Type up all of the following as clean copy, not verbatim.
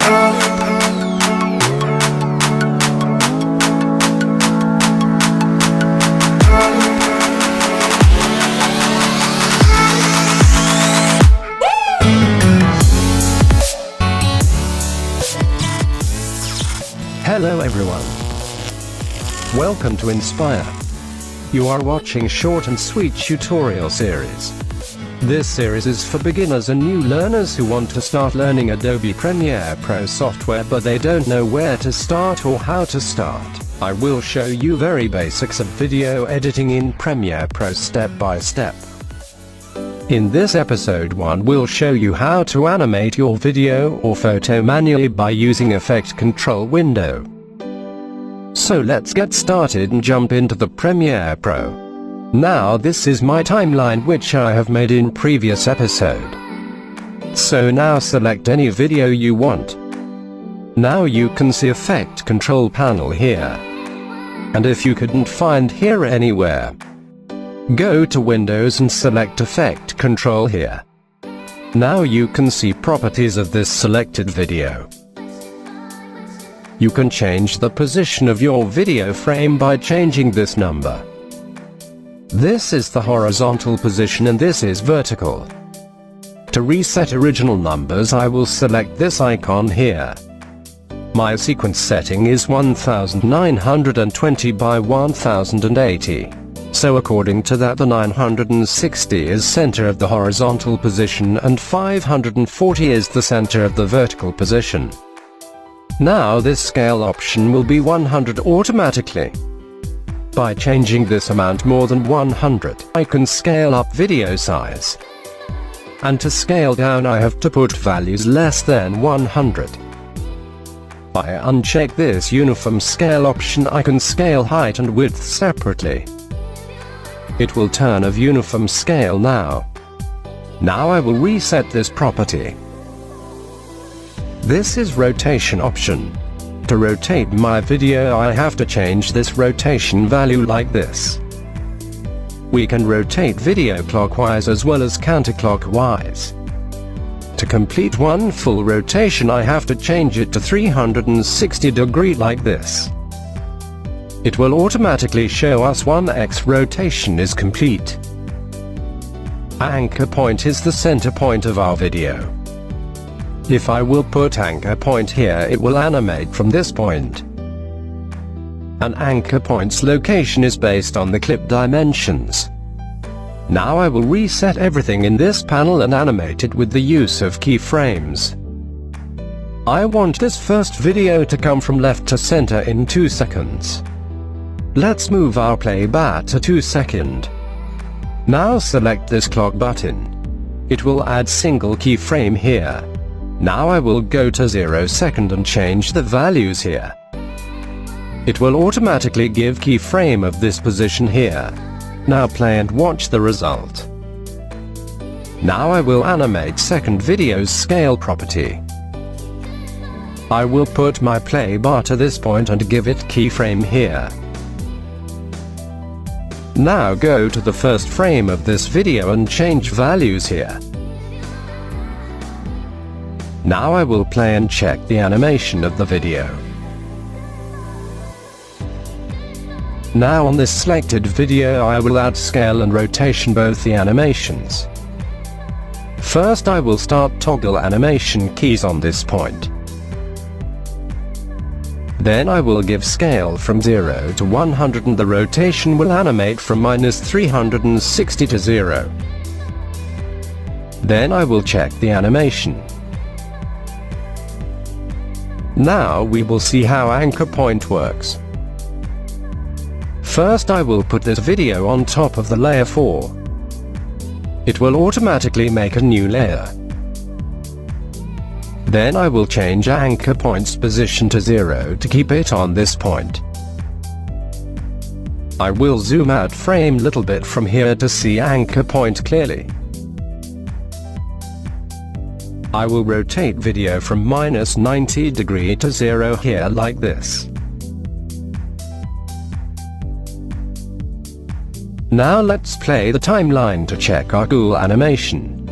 Hello everyone. Welcome to Inspire. You are watching short and sweet tutorial series. This series is for beginners and new learners who want to start learning Adobe Premiere Pro software but they don't know where to start or how to start. I will show you very basics of video editing in Premiere Pro step by step. In this episode 1 we'll show you how to animate your video or photo manually by using Effect Control window. So let's get started and jump into the Premiere Pro. Now this is my timeline which I have made in previous episode. So now select any video you want. Now you can see Effect Control panel here. And if you couldn't find here anywhere, go to Windows and select Effect Control here. Now you can see properties of this selected video. You can change the position of your video frame by changing this number. This is the horizontal position and this is vertical. To reset original numbers I will select this icon here. My sequence setting is 1920 by 1080. So according to that the 960 is center of the horizontal position and 540 is the center of the vertical position. Now this scale option will be 100 automatically. By changing this amount more than 100, I can scale up video size. And to scale down I have to put values less than 100. By uncheck this uniform scale option I can scale height and width separately. It will turn of uniform scale now. Now I will reset this property. This is rotation option. To rotate my video I have to change this rotation value like this. We can rotate video clockwise as well as counterclockwise. To complete one full rotation I have to change it to 360 degree like this. It will automatically show us 1x rotation is complete. Anchor point is the center point of our video. If I will put anchor point here it will animate from this point. An anchor point's location is based on the clip dimensions. Now I will reset everything in this panel and animate it with the use of keyframes. I want this first video to come from left to center in 2 seconds. Let's move our play bar to 2 seconds. Now select this clock button. It will add single keyframe here. Now I will go to 0 second and change the values here. It will automatically give keyframe of this position here. Now play and watch the result. Now I will animate second video's scale property. I will put my play bar to this point and give it keyframe here. Now go to the first frame of this video and change values here. Now I will play and check the animation of the video. Now on this selected video I will add scale and rotation both the animations. First I will start toggle animation keys on this point. Then I will give scale from 0 to 100 and the rotation will animate from -360 to 0. Then I will check the animation. Now we will see how anchor point works. First I will put this video on top of the layer 4. It will automatically make a new layer. Then I will change anchor point's position to 0 to keep it on this point. I will zoom out frame little bit from here to see anchor point clearly. I will rotate video from -90 degree to 0 here like this. Now let's play the timeline to check our cool animation.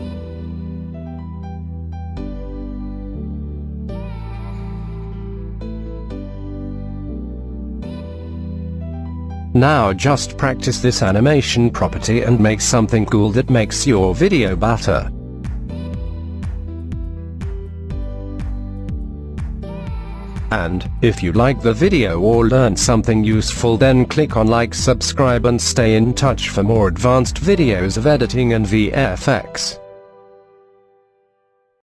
Now just practice this animation property and make something cool that makes your video better. And, if you like the video or learned something useful, then click on like, subscribe and stay in touch for more advanced videos of editing and VFX.